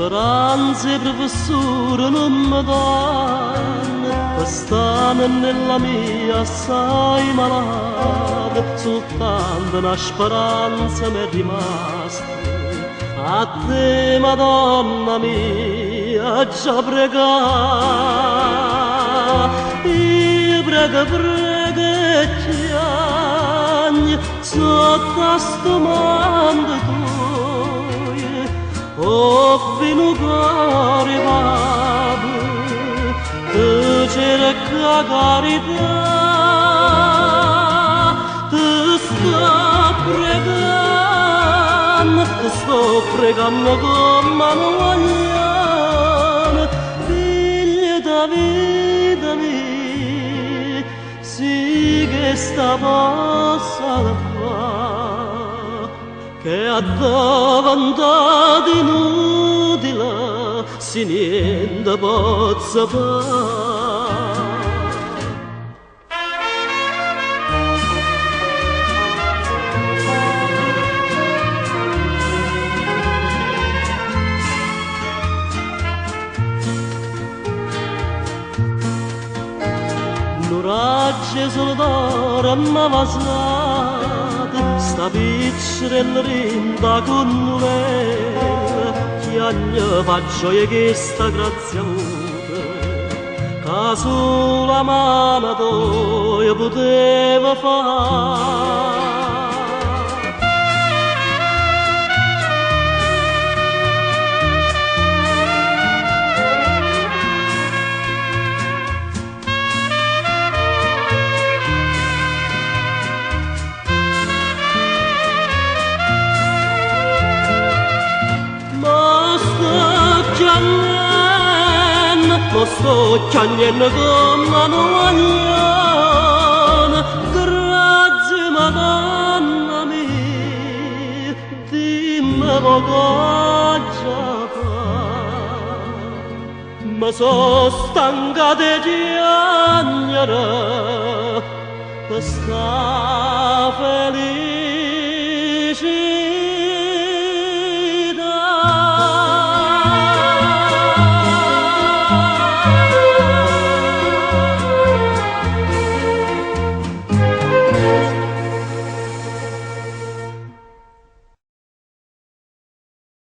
speranze e professore non mi danno, quest'anno nella mia assai malata, soltanto una speranza mi è rimasta. A te, Madonna mia, già pregare, io prego e chiagni sotto a sto mando tuo, ho venuto arrivato, tu cerca carità, ti sto pregando, con mano guagliana, figlia da vita mia, sì che sta possa da fare, che a davanti inutile, se niente possa fare. L'oraggia solo d'oro m'ha vasata, sta piccirella rinda con nuvela, che agna fa gioia che sta grazia avuta, che sulla mano tua poteva fare. Lo sto chiagnendo con mano guagliana, grazie Madonna mia, dimmi poco già fa. Ma so stanca di piangere, per sta felice.